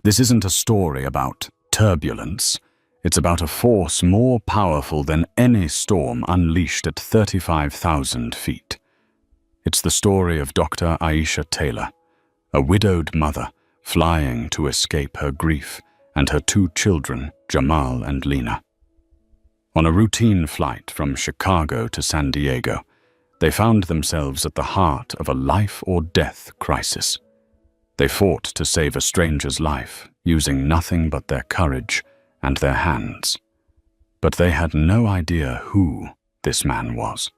This isn't a story about turbulence. It's about a force more powerful than any storm unleashed at 35,000 feet. It's the story of Dr. Aisha Taylor, a widowed mother flying to escape her grief, and her two children, Jamal and Lena. On a routine flight from Chicago to San Diego, they found themselves at the heart of a life-or-death crisis. They fought to save a stranger's life, using nothing but their courage and their hands. But they had no idea who this man was.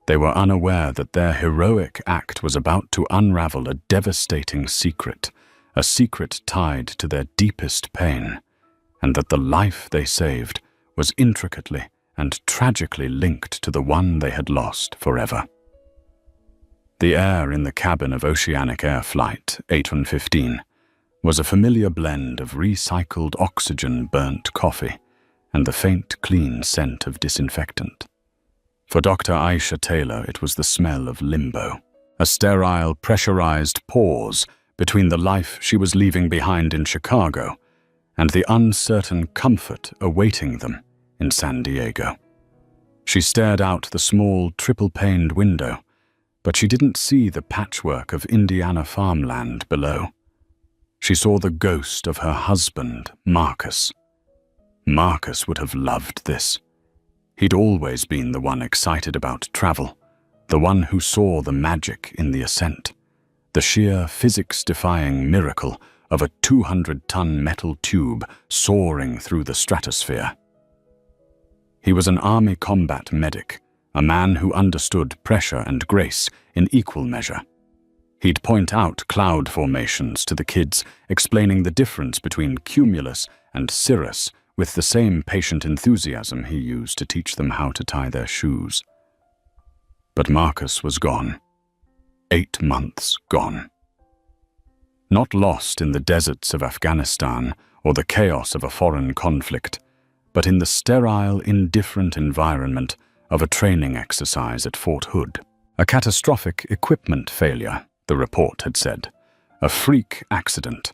They were unaware that their heroic act was about to unravel a devastating secret, a secret tied to their deepest pain, and that the life they saved was intricately and tragically linked to the one they had lost forever. The air in the cabin of Oceanic Air Flight 815 was a familiar blend of recycled oxygen-burnt coffee and the faint, clean scent of disinfectant. For Dr. Aisha Taylor, it was the smell of limbo, a sterile, pressurized pause between the life she was leaving behind in Chicago and the uncertain comfort awaiting them in San Diego. She stared out the small, triple-paned window, but she didn't see the patchwork of Indiana farmland below. She saw the ghost of her husband, Marcus. Marcus would have loved this. He'd always been the one excited about travel, the one who saw the magic in the ascent, the sheer physics-defying miracle of a 200-ton metal tube soaring through the stratosphere. He was an Army combat medic, a man who understood pressure and grace in equal measure. He'd point out cloud formations to the kids, explaining the difference between cumulus and cirrus with the same patient enthusiasm he used to teach them how to tie their shoes. But Marcus was gone. 8 months gone. Not lost in the deserts of Afghanistan or the chaos of a foreign conflict, but in the sterile, indifferent environment of a training exercise at Fort Hood. A catastrophic equipment failure, the report had said. A freak accident.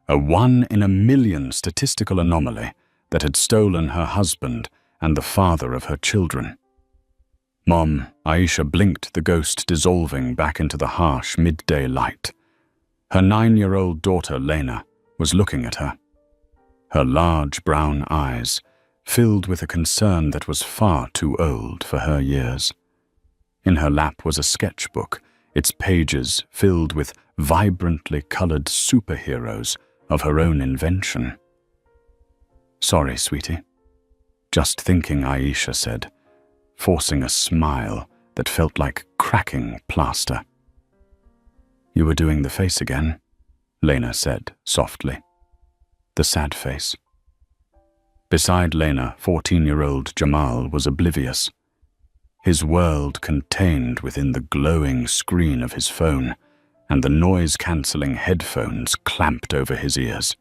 A 1-in-a-million statistical anomaly that had stolen her husband and the father of her children. Mom, Aisha blinked, the ghost dissolving back into the harsh midday light. Her 9-year-old daughter, Lena, was looking at her. Her large brown eyes filled with a concern that was far too old for her years. In her lap was a sketchbook, its pages filled with vibrantly colored superheroes of her own invention. "Sorry, sweetie." "Just thinking," Aisha said, forcing a smile that felt like cracking plaster. "You were doing the face again," Lena said softly. The sad face. Beside Lena, 14-year-old Jamal was oblivious. His world contained within the glowing screen of his phone, and the noise-cancelling headphones clamped over his ears.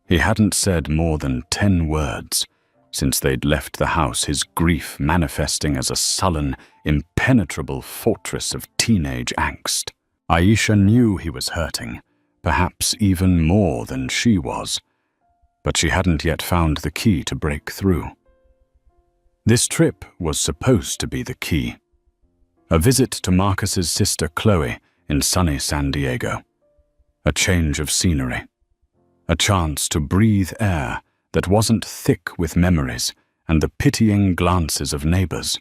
He hadn't said more than 10 words since they'd left the house, his grief manifesting as a sullen, impenetrable fortress of teenage angst. Aisha knew he was hurting, perhaps even more than she was, but she hadn't yet found the key to break through. This trip was supposed to be the key. A visit to Marcus's sister Chloe in sunny San Diego. A change of scenery. A chance to breathe air that wasn't thick with memories and the pitying glances of neighbors.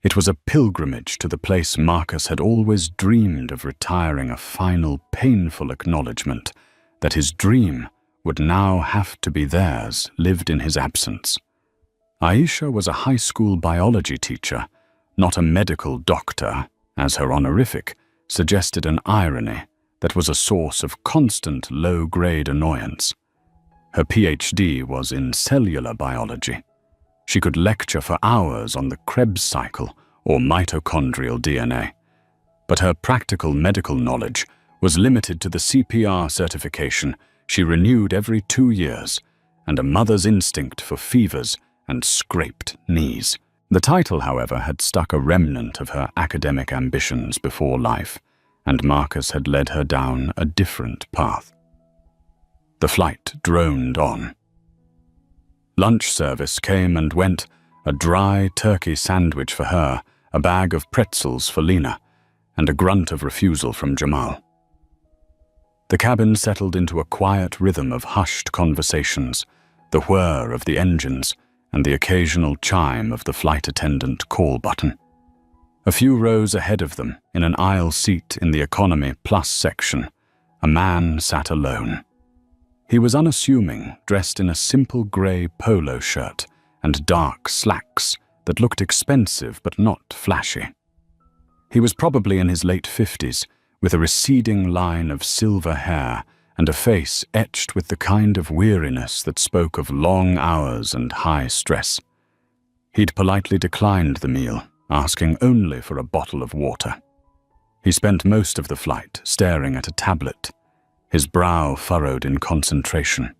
It was a pilgrimage to the place Marcus had always dreamed of retiring, a final painful acknowledgement that his dream would now have to be theirs, lived in his absence. Aisha was a high school biology teacher, not a medical doctor, as her honorific suggested, an irony that was a source of constant low-grade annoyance. Her PhD was in cellular biology. She could lecture for hours on the Krebs cycle or mitochondrial DNA, but her practical medical knowledge was limited to the CPR certification she renewed every 2 years and a mother's instinct for fevers and scraped knees. The title, however, had stuck a remnant of her academic ambitions before life, and Marcus had led her down a different path. The flight droned on. Lunch service came and went, a dry turkey sandwich for her, a bag of pretzels for Lena, and a grunt of refusal from Jamal. The cabin settled into a quiet rhythm of hushed conversations, the whir of the engines, and the occasional chime of the flight attendant call button. A few rows ahead of them, in an aisle seat in the Economy Plus section, a man sat alone. He was unassuming, dressed in a simple grey polo shirt and dark slacks that looked expensive but not flashy. He was probably in his late 50s, with a receding line of silver hair and a face etched with the kind of weariness that spoke of long hours and high stress. He'd politely declined the meal, asking only for a bottle of water. He spent most of the flight staring at a tablet, his brow furrowed in concentration.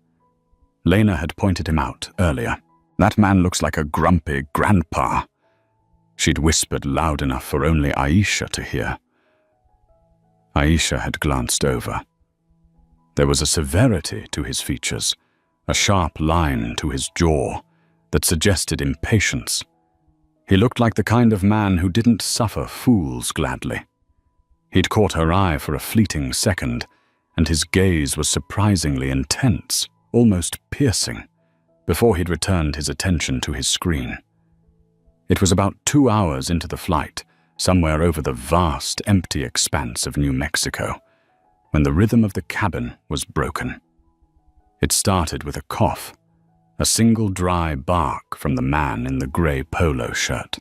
Lena had pointed him out earlier. "That man looks like a grumpy grandpa." She'd whispered loud enough for only Aisha to hear. Aisha had glanced over. There was a severity to his features, a sharp line to his jaw that suggested impatience. He looked like the kind of man who didn't suffer fools gladly. He'd caught her eye for a fleeting second, and his gaze was surprisingly intense, almost piercing, before he'd returned his attention to his screen. It was about 2 hours into the flight, somewhere over the vast, empty expanse of New Mexico, when the rhythm of the cabin was broken. It started with a cough, a single dry bark from the man in the grey polo shirt.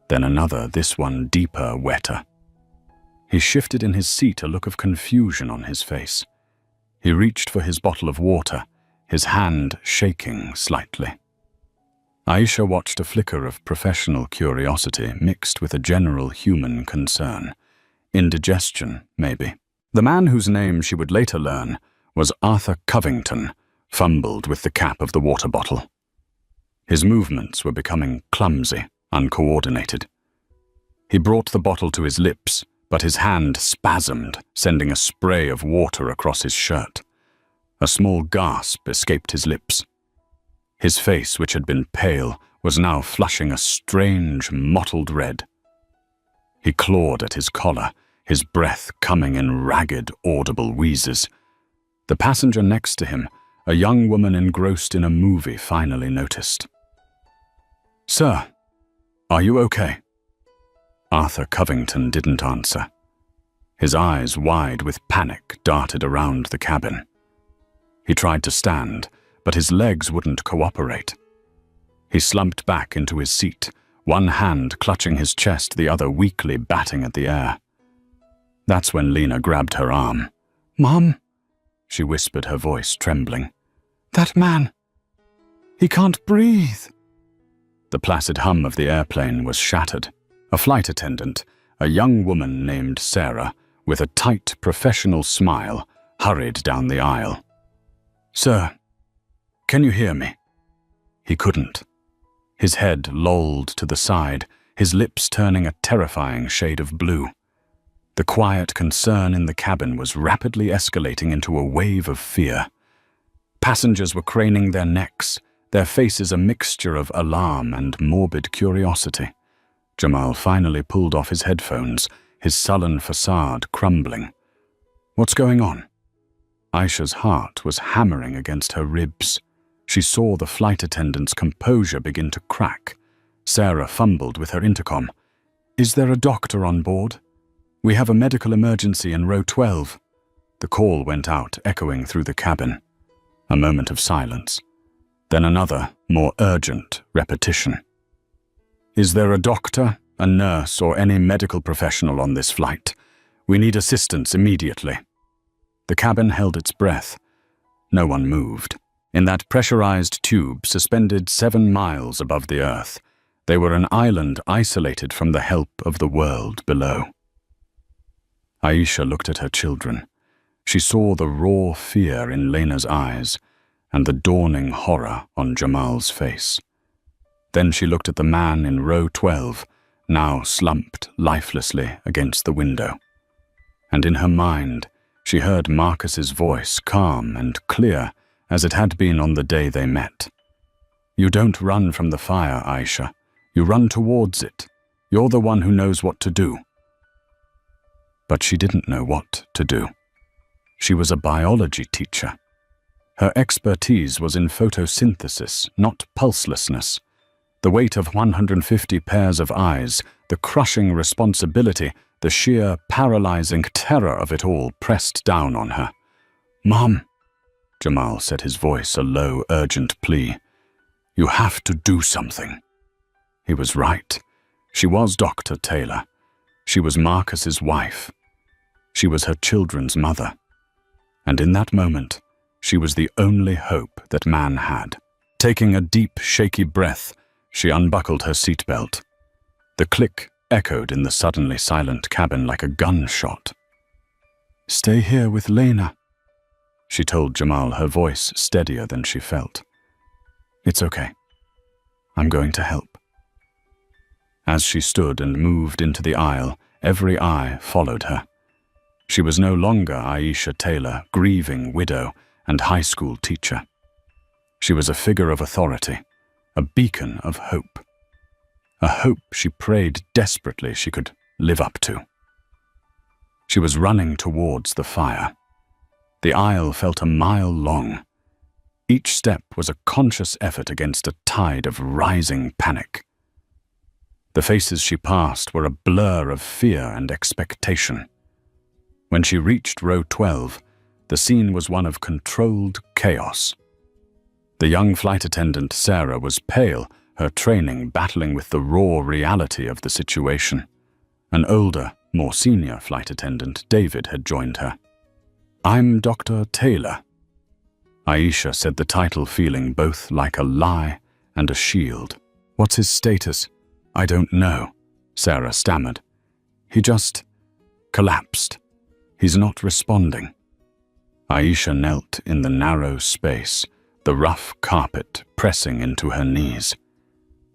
Then another, this one deeper, wetter. He shifted in his seat, a look of confusion on his face. He reached for his bottle of water, his hand shaking slightly. Aisha watched a flicker of professional curiosity mixed with a general human concern. Indigestion, maybe. The man whose name she would later learn was Arthur Covington, fumbled with the cap of the water bottle. His movements were becoming clumsy, uncoordinated. He brought the bottle to his lips, but his hand spasmed, sending a spray of water across his shirt. A small gasp escaped his lips. His face, which had been pale, was now flushing a strange, mottled red. He clawed at his collar, his breath coming in ragged, audible wheezes. The passenger next to him, a young woman engrossed in a movie, finally noticed. "Sir, are you okay?" Arthur Covington didn't answer. His eyes, wide with panic, darted around the cabin. He tried to stand, but his legs wouldn't cooperate. He slumped back into his seat, one hand clutching his chest, the other weakly batting at the air. That's when Lena grabbed her arm. "Mom," she whispered, her voice trembling. "That man, he can't breathe." The placid hum of the airplane was shattered. A flight attendant, a young woman named Sarah, with a tight, professional smile, hurried down the aisle. "Sir, can you hear me?" He couldn't. His head lolled to the side, his lips turning a terrifying shade of blue. The quiet concern in the cabin was rapidly escalating into a wave of fear. Passengers were craning their necks, their faces a mixture of alarm and morbid curiosity. Jamal finally pulled off his headphones, his sullen facade crumbling. "What's going on?" Aisha's heart was hammering against her ribs. She saw the flight attendant's composure begin to crack. Sarah fumbled with her intercom. "Is there a doctor on board? We have a medical emergency in row 12. The call went out, echoing through the cabin. A moment of silence. Then another, more urgent, repetition. "Is there a doctor, a nurse, or any medical professional on this flight? We need assistance immediately." The cabin held its breath. No one moved. In that pressurized tube suspended 7 miles above the earth, they were an island isolated from the help of the world below. Aisha looked at her children. She saw the raw fear in Lena's eyes and the dawning horror on Jamal's face. Then she looked at the man in row 12, now slumped lifelessly against the window. And in her mind, She heard Marcus's voice, calm and clear, as it had been on the day they met. "You don't run from the fire, Aisha. You run towards it. You're the one who knows what to do." But she didn't know what to do. She was a biology teacher. Her expertise was in photosynthesis, not pulselessness. The weight of 150 pairs of eyes, the crushing responsibility, the sheer paralyzing terror of it all pressed down on her. "Mom," Jamal said, his voice a low, urgent plea. "You have to do something." He was right. She was Dr. Taylor. She was Marcus's wife. She was her children's mother. And in that moment, she was the only hope that man had. Taking a deep, shaky breath, she unbuckled her seatbelt. The click echoed in the suddenly silent cabin like a gunshot. "Stay here with Lena," she told Jamal, her voice steadier than she felt. "It's okay. I'm going to help." As she stood and moved into the aisle, every eye followed her. She was no longer Aisha Taylor, grieving widow and high school teacher. She was a figure of authority, a beacon of hope. A hope she prayed desperately she could live up to. She was running towards the fire. The aisle felt a mile long. Each step was a conscious effort against a tide of rising panic. The faces she passed were a blur of fear and expectation. When she reached row 12, the scene was one of controlled chaos. The young flight attendant, Sarah, was pale, her training battling with the raw reality of the situation. An older, more senior flight attendant, David, had joined her. "I'm Dr. Taylor." Aisha said the title, feeling both like a lie and a shield. "What's his status?" "I don't know," Sarah stammered. "He just collapsed. He's not responding." Aisha knelt in the narrow space, the rough carpet pressing into her knees.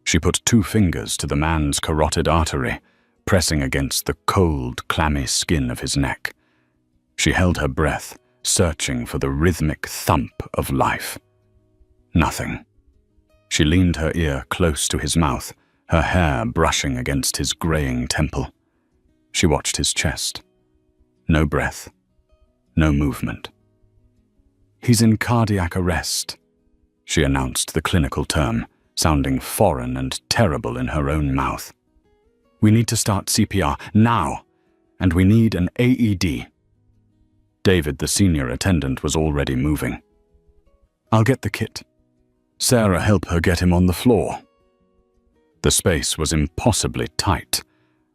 She put 2 fingers to the man's carotid artery, pressing against the cold, clammy skin of his neck. She held her breath, searching for the rhythmic thump of life. Nothing. She leaned her ear close to his mouth, her hair brushing against his graying temple. She watched his chest. No breath. No movement. "He's in cardiac arrest," she announced the clinical term, sounding foreign and terrible in her own mouth. "We need to start CPR now, and we need an AED." David, the senior attendant, was already moving. "I'll get the kit. Sarah, help her get him on the floor." The space was impossibly tight.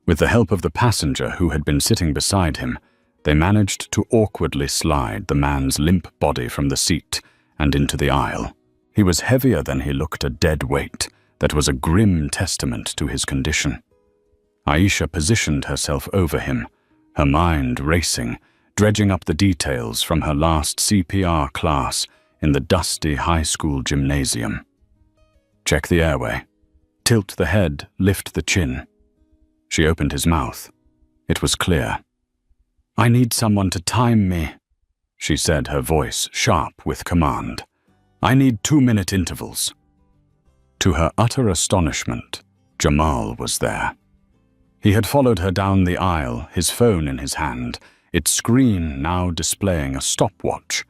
With the help of the passenger who had been sitting beside him, they managed to awkwardly slide the man's limp body from the seat and into the aisle. He was heavier than he looked, a dead weight that was a grim testament to his condition. Aisha positioned herself over him, her mind racing, dredging up the details from her last CPR class in the dusty high school gymnasium. Check the airway. Tilt the head, lift the chin. She opened his mouth. It was clear. "I need someone to time me," she said, her voice sharp with command. "I need 2-minute intervals." To her utter astonishment, Jamal was there. He had followed her down the aisle, his phone in his hand, its screen now displaying a stopwatch.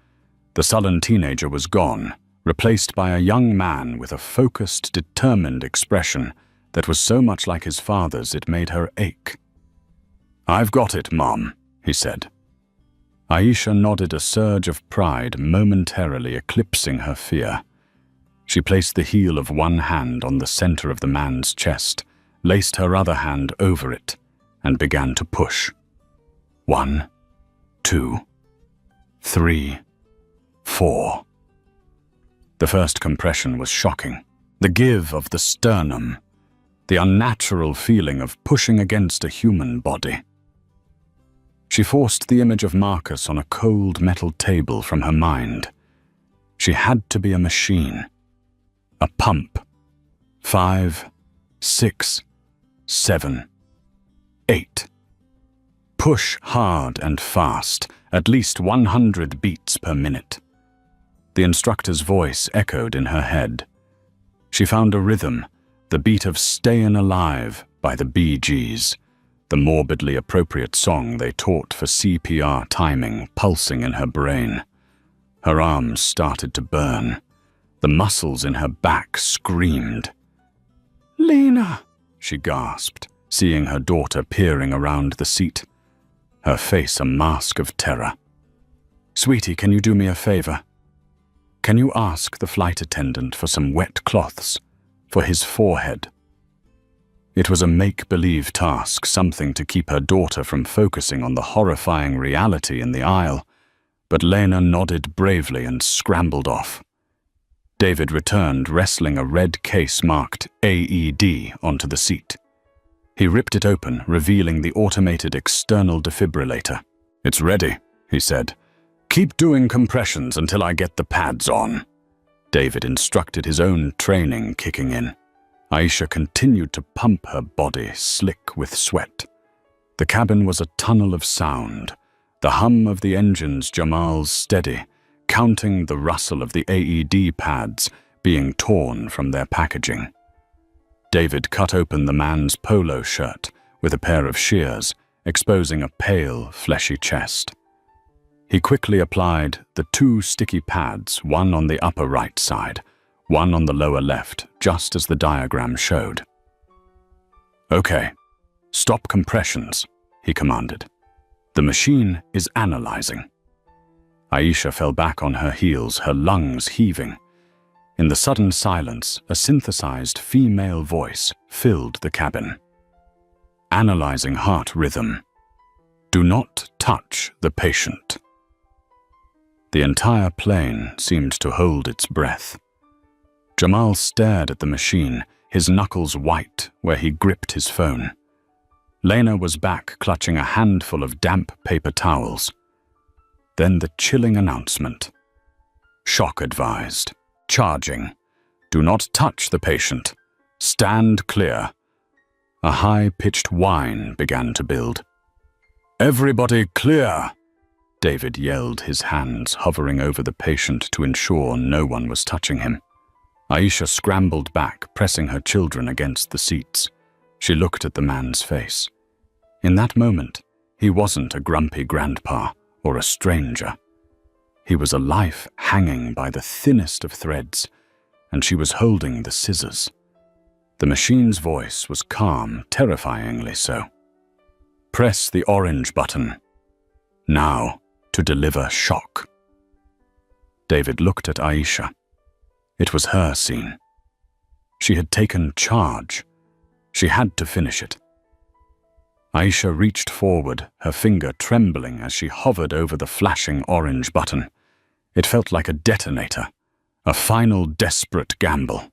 The sullen teenager was gone, replaced by a young man with a focused, determined expression that was so much like his father's it made her ache. "I've got it, Mom," he said. Aisha nodded, a surge of pride momentarily eclipsing her fear. She placed the heel of one hand on the center of the man's chest, laced her other hand over it, and began to push. 1, 2, 3, 4. The first compression was shocking. The give of the sternum, the unnatural feeling of pushing against a human body. She forced the image of Marcus on a cold metal table from her mind. She had to be a machine. A pump. 5, 6, 7, 8. Push hard and fast, at least 100 beats per minute. The instructor's voice echoed in her head. She found a rhythm, the beat of Stayin' Alive by the Bee Gees, the morbidly appropriate song they taught for CPR timing pulsing in her brain. Her arms started to burn. The muscles in her back screamed. "Lena!" she gasped, seeing her daughter peering around the seat, her face a mask of terror. "Sweetie, can you do me a favor? Can you ask the flight attendant for some wet cloths for his forehead?" It was a make-believe task, something to keep her daughter from focusing on the horrifying reality in the aisle, but Lena nodded bravely and scrambled off. David returned, wrestling a red case marked AED onto the seat. He ripped it open, revealing the automated external defibrillator. "It's ready," he said. "Keep doing compressions until I get the pads on." David instructed, his own training kicking in. Aisha continued to pump, her body slick with sweat. The cabin was a tunnel of sound, the hum of the engines Jamal's steady, counting the rustle of the AED pads being torn from their packaging. David cut open the man's polo shirt with a pair of shears, exposing a pale, fleshy chest. He quickly applied the 2 sticky pads, one on the upper right side, one on the lower left, just as the diagram showed. "Okay, stop compressions," he commanded. "The machine is analyzing." Aisha fell back on her heels, her lungs heaving. In the sudden silence, a synthesized female voice filled the cabin. Analyzing heart rhythm. "Do not touch the patient." The entire plane seemed to hold its breath. Jamal stared at the machine, his knuckles white where he gripped his phone. Lena was back, clutching a handful of damp paper towels. Then the chilling announcement. "Shock advised. Charging. Do not touch the patient. Stand clear." A high-pitched whine began to build. "Everybody clear!" David yelled, his hands hovering over the patient to ensure no one was touching him. Aisha scrambled back, pressing her children against the seats. She looked at the man's face. In that moment, he wasn't a grumpy grandpa or a stranger. He was a life hanging by the thinnest of threads, and she was holding the scissors. The machine's voice was calm, terrifyingly so. "Press the orange button. Now, to deliver shock." David looked at Aisha. It was her scene. She had taken charge. She had to finish it. Aisha reached forward, her finger trembling as she hovered over the flashing orange button. It felt like a detonator, a final desperate gamble.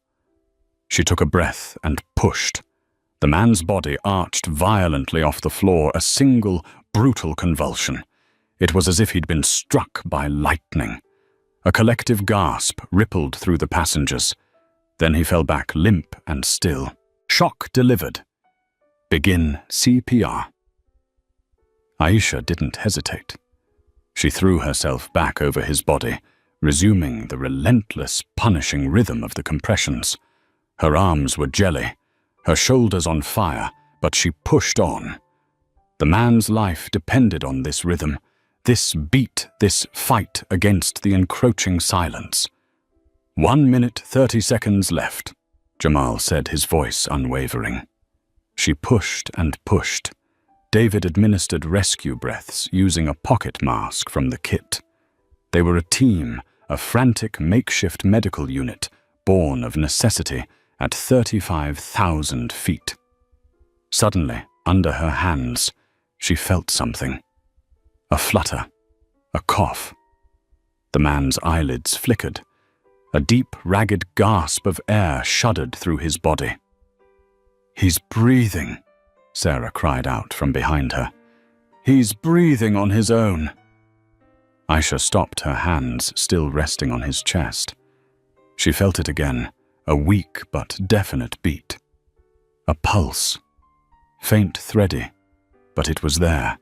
She took a breath and pushed. The man's body arched violently off the floor, a single, brutal convulsion. It was as if he'd been struck by lightning. A collective gasp rippled through the passengers. Then he fell back limp and still. Shock delivered. Begin CPR. Aisha didn't hesitate. She threw herself back over his body, resuming the relentless, punishing rhythm of the compressions. Her arms were jelly, her shoulders on fire, but she pushed on. The man's life depended on this rhythm, this beat, this fight against the encroaching silence. 1 minute, 30 seconds left, Jamal said, his voice unwavering. She pushed and pushed. David administered rescue breaths using a pocket mask from the kit. They were a team, a frantic makeshift medical unit, born of necessity at 35,000 feet. Suddenly, under her hands, she felt something. A flutter, a cough. The man's eyelids flickered. A deep, ragged gasp of air shuddered through his body. "He's breathing," Sarah cried out from behind her. "He's breathing on his own." Aisha stopped, her hands still resting on his chest. She felt it again, a weak but definite beat. A pulse. Faint, thready, but it was there.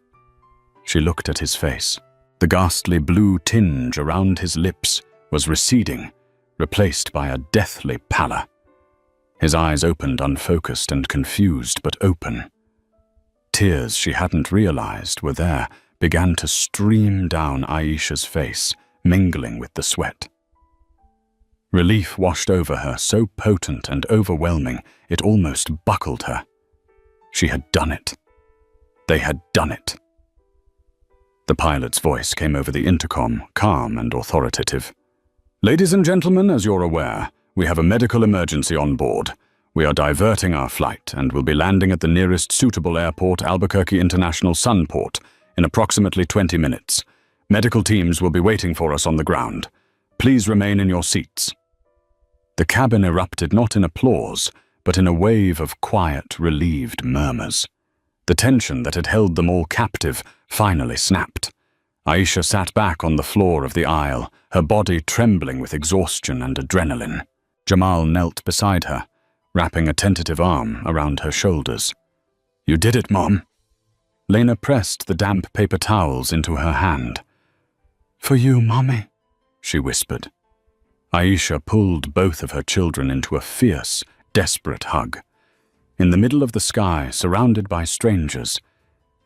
She looked at his face. The ghastly blue tinge around his lips was receding, replaced by a deathly pallor. His eyes opened unfocused and confused, but open. Tears she hadn't realized were there began to stream down Aisha's face, mingling with the sweat. Relief washed over her, so potent and overwhelming it almost buckled her. She had done it. They had done it. The pilot's voice came over the intercom, calm and authoritative. "Ladies and gentlemen, as you're aware, we have a medical emergency on board. We are diverting our flight and will be landing at the nearest suitable airport, Albuquerque International Sunport, in approximately 20 minutes. Medical teams will be waiting for us on the ground. Please remain in your seats." The cabin erupted not in applause, but in a wave of quiet, relieved murmurs. The tension that had held them all captive finally snapped. Aisha sat back on the floor of the aisle, her body trembling with exhaustion and adrenaline. Jamal knelt beside her, wrapping a tentative arm around her shoulders. "You did it, Mom." Lena pressed the damp paper towels into her hand. "For you, Mommy," she whispered. Aisha pulled both of her children into a fierce, desperate hug. In the middle of the sky, surrounded by strangers,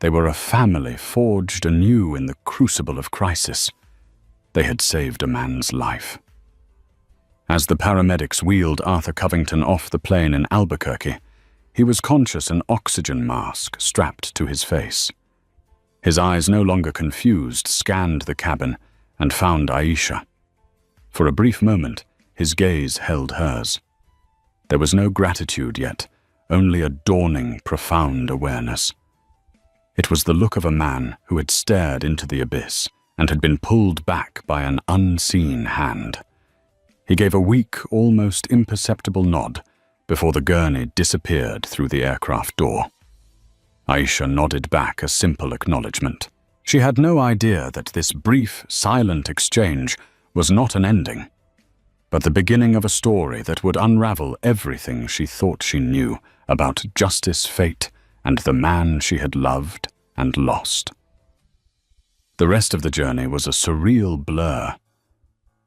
they were a family forged anew in the crucible of crisis. They had saved a man's life. As the paramedics wheeled Arthur Covington off the plane in Albuquerque, he was conscious an oxygen mask strapped to his face. His eyes, no longer confused, scanned the cabin and found Aisha. For a brief moment, his gaze held hers. There was no gratitude yet, only a dawning, profound awareness. It was the look of a man who had stared into the abyss and had been pulled back by an unseen hand. He gave a weak, almost imperceptible nod before the gurney disappeared through the aircraft door. Aisha nodded back a simple acknowledgement. She had no idea that this brief, silent exchange was not an ending, but the beginning of a story that would unravel everything she thought she knew about justice, fate, and the man she had loved and lost. The rest of the journey was a surreal blur.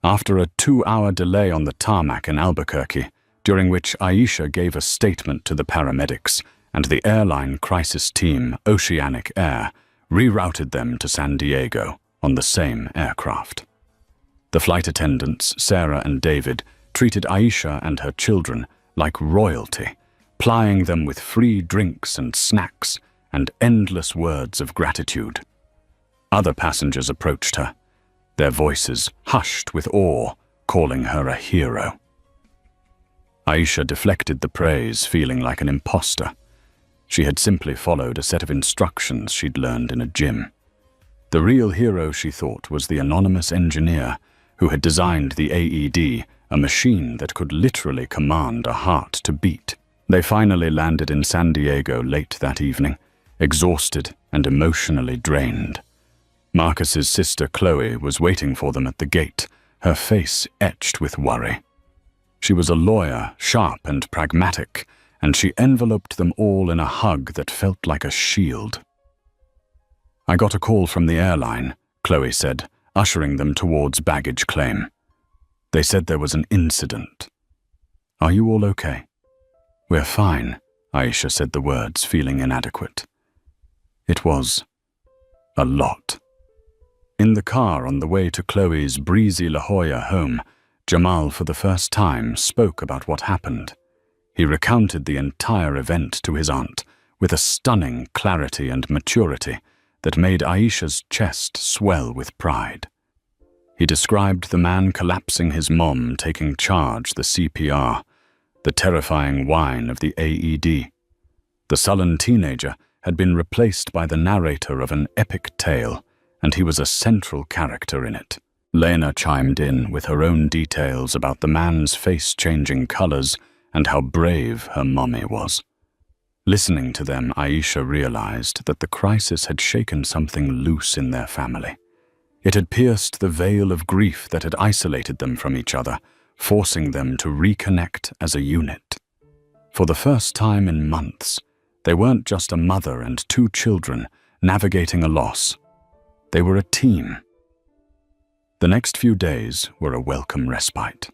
After a 2-hour delay on the tarmac in Albuquerque, during which Aisha gave a statement to the paramedics, and the airline crisis team, Oceanic Air, rerouted them to San Diego on the same aircraft. The flight attendants, Sarah and David, treated Aisha and her children like royalty, plying them with free drinks and snacks and endless words of gratitude. Other passengers approached her, their voices hushed with awe, calling her a hero. Aisha deflected the praise, feeling like an imposter. She had simply followed a set of instructions she'd learned in a gym. The real hero, she thought, was the anonymous engineer who had designed the AED, a machine that could literally command a heart to beat. They finally landed in San Diego late that evening, exhausted and emotionally drained. Marcus's sister Chloe was waiting for them at the gate, her face etched with worry. She was a lawyer, sharp and pragmatic, and she enveloped them all in a hug that felt like a shield. "I got a call from the airline," Chloe said, ushering them towards baggage claim. "They said there was an incident. Are you all okay?" "We're fine," Aisha said the words, feeling inadequate. It was a lot. In the car on the way to Chloe's breezy La Jolla home, Jamal for the first time spoke about what happened. He recounted the entire event to his aunt with a stunning clarity and maturity that made Aisha's chest swell with pride. He described the man collapsing his mom, taking charge, the CPR, the terrifying whine of the AED. The sullen teenager had been replaced by the narrator of an epic tale, and he was a central character in it. Lena chimed in with her own details about the man's face-changing colors and how brave her mommy was. Listening to them, Aisha realized that the crisis had shaken something loose in their family. It had pierced the veil of grief that had isolated them from each other, forcing them to reconnect as a unit. For the first time in months, they weren't just a mother and two children navigating a loss. They were a team, The next few days were a welcome respite.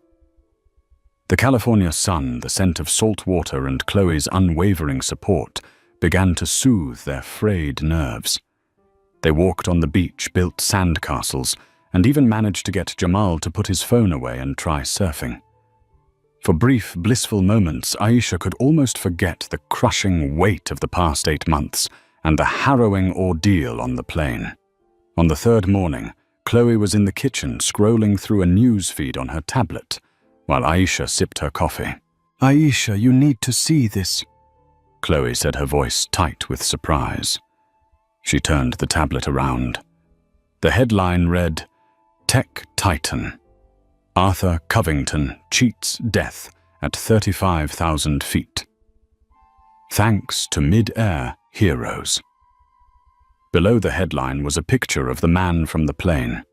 The California sun, the scent of salt water, and Chloe's unwavering support began to soothe their frayed nerves. They walked on the beach, built sandcastles, and even managed to get Jamal to put his phone away and try surfing. For brief, blissful moments, Aisha could almost forget the crushing weight of the past 8 months and the harrowing ordeal on the plane. On the third morning, Chloe was in the kitchen scrolling through a news feed on her tablet, while Aisha sipped her coffee. "Aisha, you need to see this," Chloe said, her voice tight with surprise. She turned the tablet around. The headline read, "Tech Titan. Arthur Covington cheats death at 35,000 feet. Thanks to mid-air heroes." Below the headline was a picture of the man from the plane.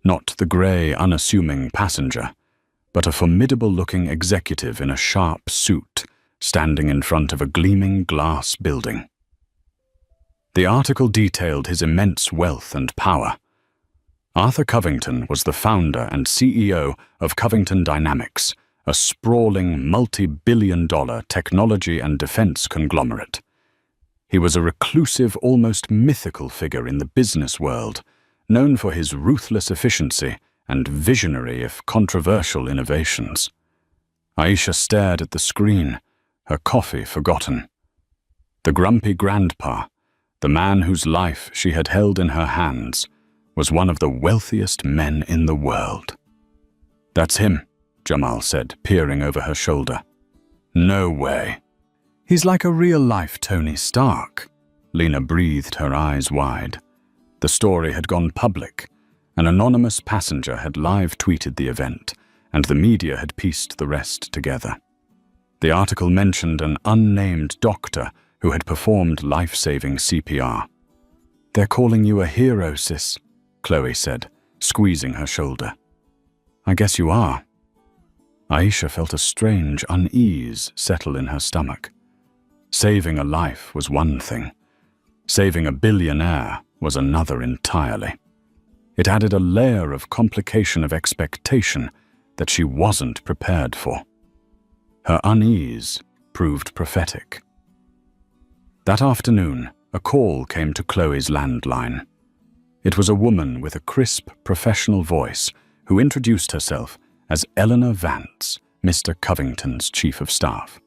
Not the grey, unassuming passenger, but a formidable-looking executive in a sharp suit, standing in front of a gleaming glass building. The article detailed his immense wealth and power. Arthur Covington was the founder and CEO of Covington Dynamics, a sprawling multi-billion-dollar technology and defense conglomerate. He was a reclusive, almost mythical figure in the business world, known for his ruthless efficiency and visionary, if controversial, innovations. Aisha stared at the screen, her coffee forgotten. The grumpy grandpa, the man whose life she had held in her hands, was one of the wealthiest men in the world. "That's him," Jamal said, peering over her shoulder. "No way." "He's like a real-life Tony Stark." Lena breathed, her eyes wide. The story had gone public. An anonymous passenger had live-tweeted the event, and the media had pieced the rest together. The article mentioned an unnamed doctor who had performed life-saving CPR. "They're calling you a hero, sis," Chloe said, squeezing her shoulder. "I guess you are." Aisha felt a strange unease settle in her stomach. Saving a life was one thing. Saving a billionaire was another entirely. It added a layer of complication of expectation that she wasn't prepared for. Her unease proved prophetic. That afternoon, a call came to Chloe's landline. It was a woman with a crisp, professional voice who introduced herself as Eleanor Vance, Mr. Covington's chief of staff.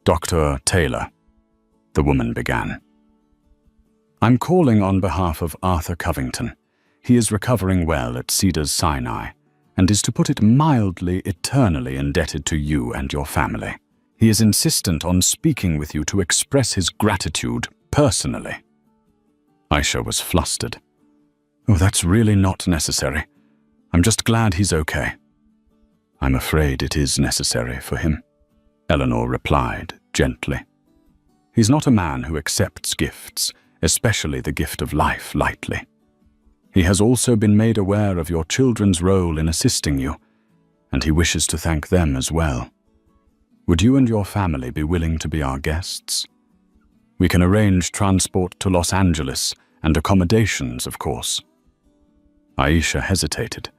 "Dr. Taylor," the woman began. "I'm calling on behalf of Arthur Covington. He is recovering well at Cedars-Sinai and is, to put it mildly, eternally indebted to you and your family. He is insistent on speaking with you to express his gratitude personally." Aisha was flustered. "Oh, that's really not necessary. I'm just glad he's okay." "I'm afraid it is necessary for him," Eleanor replied gently. "He's not a man who accepts gifts, especially the gift of life, lightly. He has also been made aware of your children's role in assisting you, and he wishes to thank them as well. Would you and your family be willing to be our guests? We can arrange transport to Los Angeles and accommodations, of course." Aisha hesitated.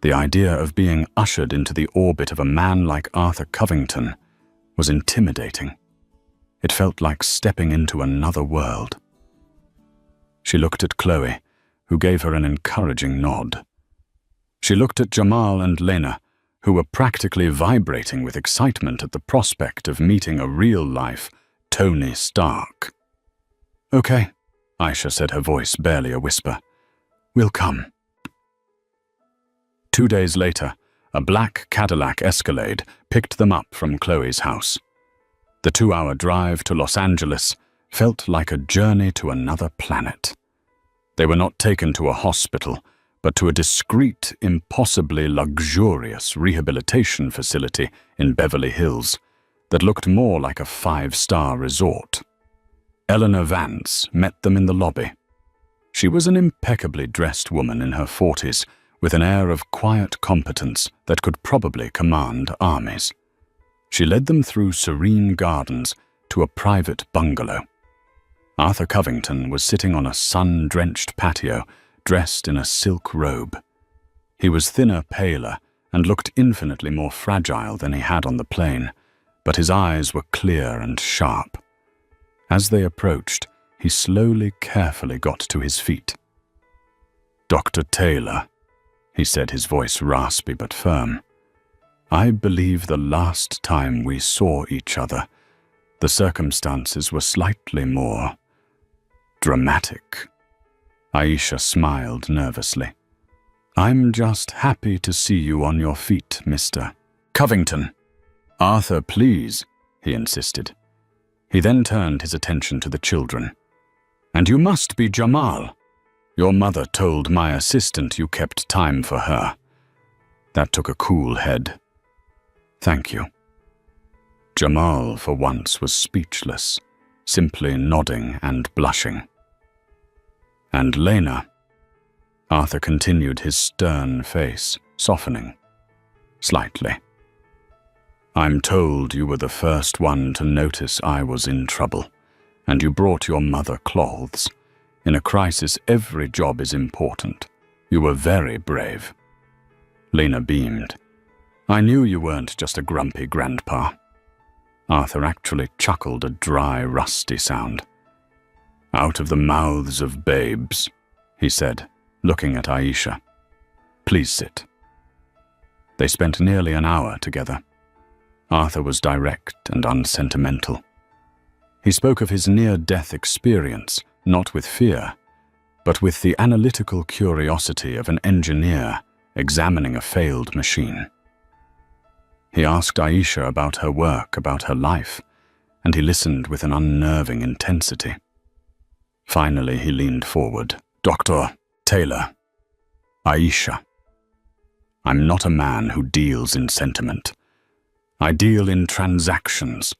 The idea of being ushered into the orbit of a man like Arthur Covington was intimidating. It felt like stepping into another world. She looked at Chloe, who gave her an encouraging nod. She looked at Jamal and Lena, who were practically vibrating with excitement at the prospect of meeting a real-life Tony Stark. "Okay," Aisha said, her voice barely a whisper. "We'll come." 2 days later, a black Cadillac Escalade picked them up from Chloe's house. The 2-hour drive to Los Angeles felt like a journey to another planet. They were not taken to a hospital, but to a discreet, impossibly luxurious rehabilitation facility in Beverly Hills that looked more like a 5-star resort. Eleanor Vance met them in the lobby. She was an impeccably dressed woman in her 40s, with an air of quiet competence that could probably command armies. She led them through serene gardens to a private bungalow. Arthur Covington was sitting on a sun-drenched patio, dressed in a silk robe. He was thinner, paler, and looked infinitely more fragile than he had on the plane, but his eyes were clear and sharp. As they approached, he slowly, carefully got to his feet. "Dr. Taylor," he said, his voice raspy but firm, "I believe the last time we saw each other, the circumstances were slightly more dramatic." Aisha smiled nervously. "I'm just happy to see you on your feet, Mr. Covington." "Arthur, please," he insisted. He then turned his attention to the children. "And you must be Jamal. Your mother told my assistant you kept time for her." That took a cool head. "Thank you." Jamal, for once, was speechless, simply nodding and blushing. "And Lena," Arthur continued, his stern face softening slightly. "I'm told you were the first one to notice I was in trouble, and you brought your mother clothes. In a crisis, every job is important. You were very brave." Lena beamed. "I knew you weren't just a grumpy grandpa." Arthur actually chuckled a dry, rusty sound. "Out of the mouths of babes," he said, looking at Aisha. "Please sit." They spent nearly an hour together. Arthur was direct and unsentimental. He spoke of his near-death experience, not with fear, but with the analytical curiosity of an engineer examining a failed machine. He asked Aisha about her work, about her life, and he listened with an unnerving intensity. Finally, he leaned forward. "Dr. Taylor, Aisha, I'm not a man who deals in sentiment. I deal in transactions,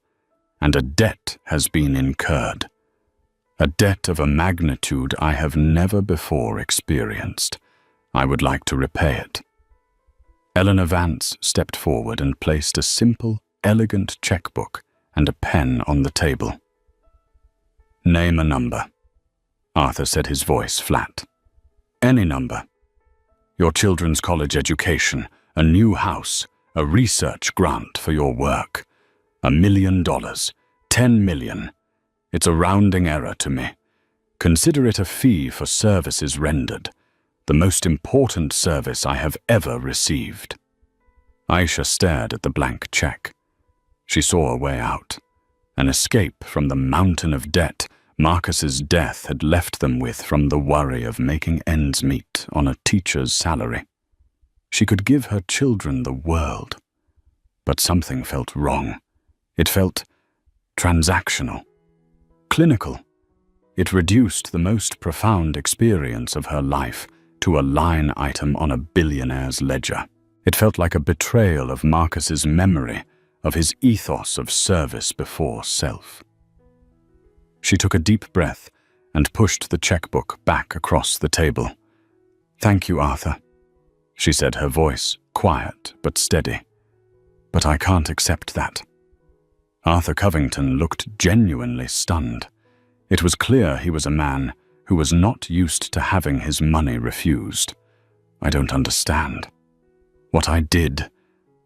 and a debt has been incurred. A debt of a magnitude I have never before experienced. I would like to repay it." Eleanor Vance stepped forward and placed a simple, elegant checkbook and a pen on the table. "Name a number," Arthur said, his voice flat. "Any number. Your children's college education, a new house, a research grant for your work. $1 million, 10 million. It's a rounding error to me. Consider it a fee for services rendered, the most important service I have ever received." Aisha stared at the blank check. She saw a way out, an escape from the mountain of debt Marcus's death had left them with from the worry of making ends meet on a teacher's salary. She could give her children the world, but something felt wrong. It felt transactional, clinical. It reduced the most profound experience of her life to a line item on a billionaire's ledger. It felt like a betrayal of Marcus's memory, of his ethos of service before self. She took a deep breath and pushed the checkbook back across the table. "Thank you, Arthur," she said, her voice quiet but steady. "But I can't accept that." Arthur Covington looked genuinely stunned. It was clear he was a man who was not used to having his money refused. "I don't understand." "What I did,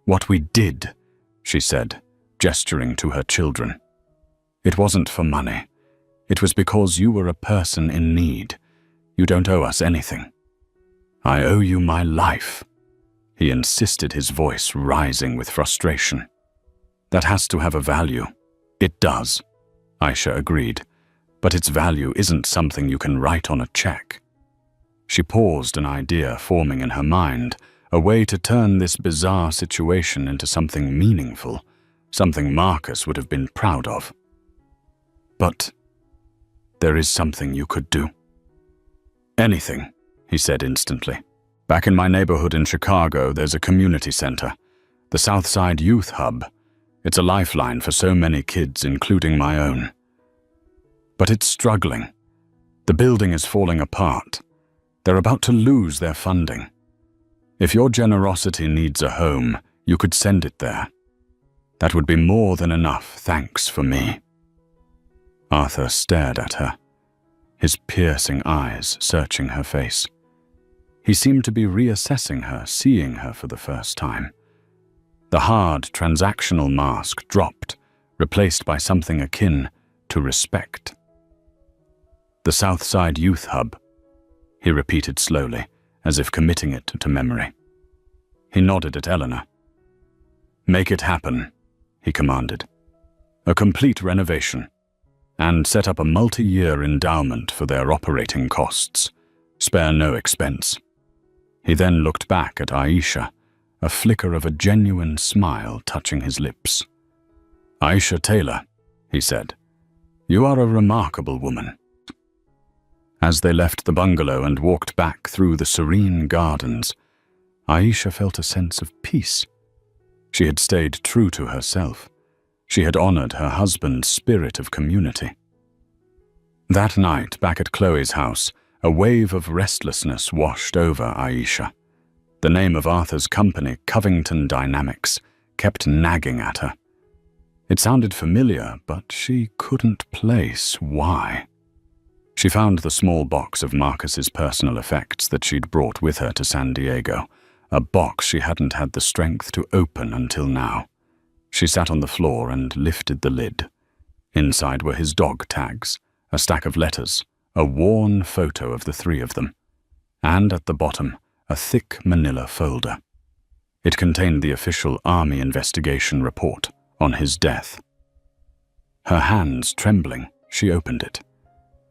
what we did," she said, gesturing to her children. "It wasn't for money. It was because you were a person in need. You don't owe us anything." "I owe you my life," he insisted, his voice rising with frustration. "That has to have a value." "It does," Aisha agreed, "but its value isn't something you can write on a check." She paused, an idea forming in her mind, a way to turn this bizarre situation into something meaningful, something Marcus would have been proud of. "But there is something you could do." "Anything," he said instantly. "Back in my neighborhood in Chicago, there's a community center, the Southside Youth Hub. It's a lifeline for so many kids, including my own. But it's struggling. The building is falling apart. They're about to lose their funding. If your generosity needs a home, you could send it there. That would be more than enough thanks for me." Arthur stared at her, his piercing eyes searching her face. He seemed to be reassessing her, seeing her for the first time. The hard, transactional mask dropped, replaced by something akin to respect. "The Southside Youth Hub," he repeated slowly, as if committing it to memory. He nodded at Eleanor. "Make it happen," he commanded. "A complete renovation, and set up a multi-year endowment for their operating costs. Spare no expense." He then looked back at Aisha, a flicker of a genuine smile touching his lips. "Aisha Taylor," he said, "you are a remarkable woman." As they left the bungalow and walked back through the serene gardens, Aisha felt a sense of peace. She had stayed true to herself. She had honored her husband's spirit of community. That night, back at Chloe's house, a wave of restlessness washed over Aisha. The name of Arthur's company, Covington Dynamics, kept nagging at her. It sounded familiar, but she couldn't place why. She found the small box of Marcus's personal effects that she'd brought with her to San Diego, a box she hadn't had the strength to open until now. She sat on the floor and lifted the lid. Inside were his dog tags, a stack of letters, a worn photo of the three of them, and at the bottom, a thick manila folder. It contained the official Army investigation report on his death. Her hands trembling, she opened it.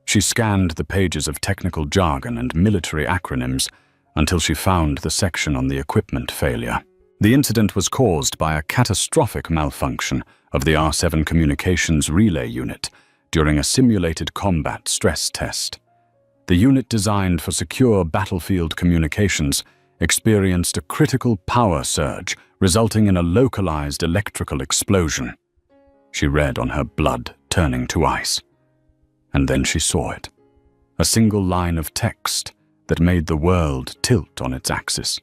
She scanned the pages of technical jargon and military acronyms until she found the section on the equipment failure. The incident was caused by a catastrophic malfunction of the R7 communications relay unit during a simulated combat stress test. The unit designed for secure battlefield communications experienced a critical power surge, resulting in a localized electrical explosion. She read on her blood turning to ice. And then she saw it. A single line of text that made the world tilt on its axis.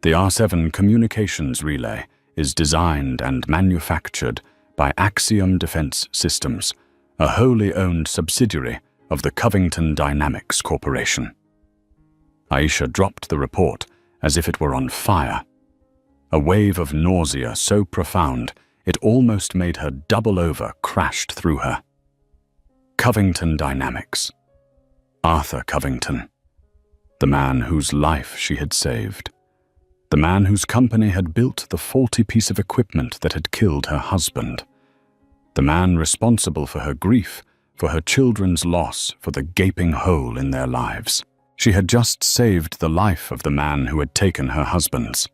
The R7 communications relay is designed and manufactured by Axiom Defense Systems, a wholly owned subsidiary of the Covington Dynamics Corporation. Aisha dropped the report as if it were on fire. A wave of nausea so profound it almost made her double over, crashed through her. Covington Dynamics. Arthur Covington. The man whose life she had saved. The man whose company had built the faulty piece of equipment that had killed her husband. The man responsible for her grief, for her children's loss, for the gaping hole in their lives. She had just saved the life of the man who had taken her husband's.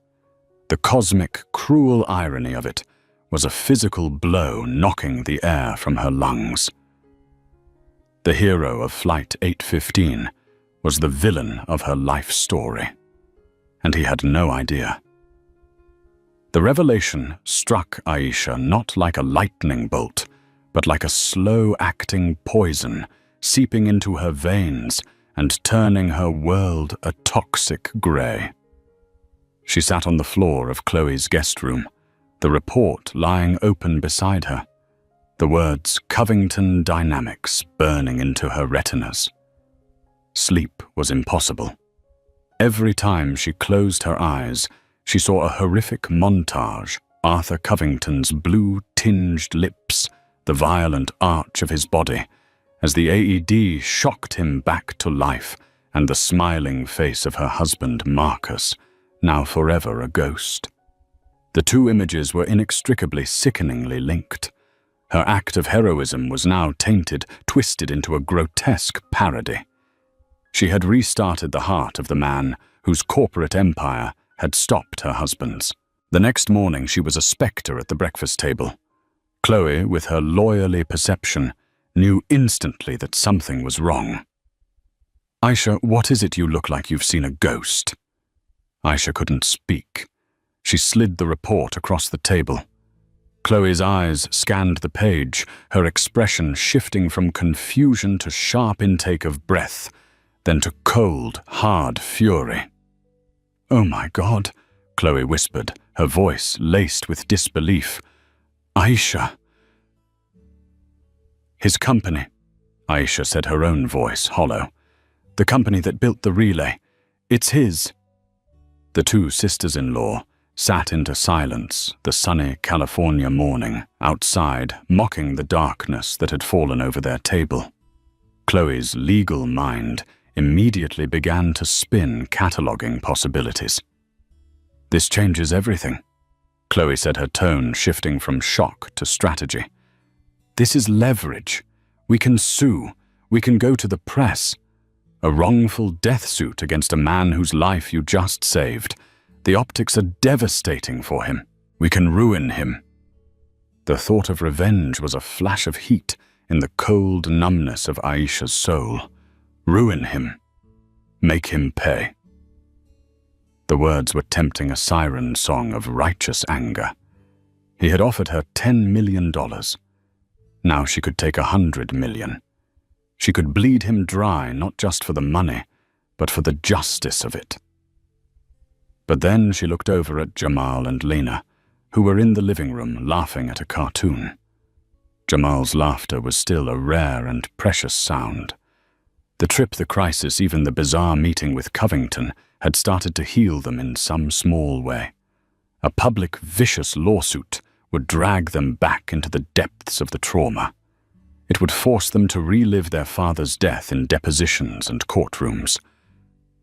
The cosmic, cruel irony of it was a physical blow knocking the air from her lungs. The hero of Flight 815 was the villain of her life story, and he had no idea. The revelation struck Aisha not like a lightning bolt, but like a slow-acting poison seeping into her veins and turning her world a toxic gray. She sat on the floor of Chloe's guest room, the report lying open beside her, the words Covington Dynamics burning into her retinas. Sleep was impossible. Every time she closed her eyes, she saw a horrific montage, Arthur Covington's blue-tinged lips, the violent arch of his body, as the AED shocked him back to life, and the smiling face of her husband Marcus, now forever a ghost. The two images were inextricably, sickeningly linked. Her act of heroism was now tainted, twisted into a grotesque parody. She had restarted the heart of the man whose corporate empire had stopped her husband's. The next morning she was a specter at the breakfast table. Chloe, with her lawyerly perception, knew instantly that something was wrong. "Aisha, what is it? You look like you've seen a ghost." Aisha couldn't speak. She slid the report across the table. Chloe's eyes scanned the page, her expression shifting from confusion to sharp intake of breath, then to cold, hard fury. "Oh my God," Chloe whispered, her voice laced with disbelief. "Aisha." "His company," Aisha said, her own voice hollow. "The company that built the relay. It's his." The two sisters-in-law sat into silence the sunny California morning outside, mocking the darkness that had fallen over their table. Chloe's legal mind immediately began to spin, cataloging possibilities. "This changes everything," Chloe said, her tone shifting from shock to strategy. "This is leverage. We can sue. We can go to the press. A wrongful death suit against a man whose life you just saved. The optics are devastating for him. We can ruin him." The thought of revenge was a flash of heat in the cold numbness of Aisha's soul. Ruin him. Make him pay. The words were tempting a siren song of righteous anger. He had offered her $10 million. Now she could take $100 million. She could bleed him dry, not just for the money, but for the justice of it. But then she looked over at Jamal and Lena, who were in the living room laughing at a cartoon. Jamal's laughter was still a rare and precious sound. The trip, the crisis, even the bizarre meeting with Covington had started to heal them in some small way. A public, vicious lawsuit would drag them back into the depths of the trauma. It would force them to relive their father's death in depositions and courtrooms.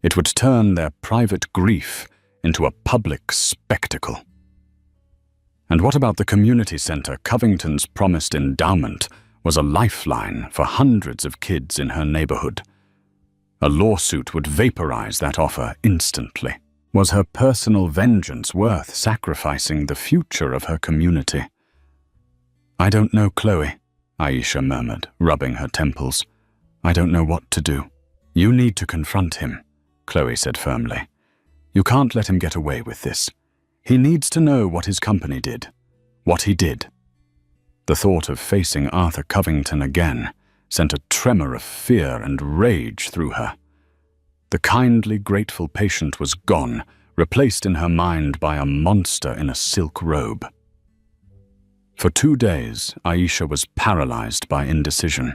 It would turn their private grief into a public spectacle. And what about the community center? Covington's promised endowment was a lifeline for hundreds of kids in her neighborhood. A lawsuit would vaporize that offer instantly. Was her personal vengeance worth sacrificing the future of her community? "I don't know, Chloe," Aisha murmured, rubbing her temples. "I don't know what to do." "You need to confront him," Chloe said firmly. "You can't let him get away with this. He needs to know what his company did. What he did." The thought of facing Arthur Covington again sent a tremor of fear and rage through her. The kindly, grateful patient was gone, replaced in her mind by a monster in a silk robe. For 2 days, Aisha was paralyzed by indecision.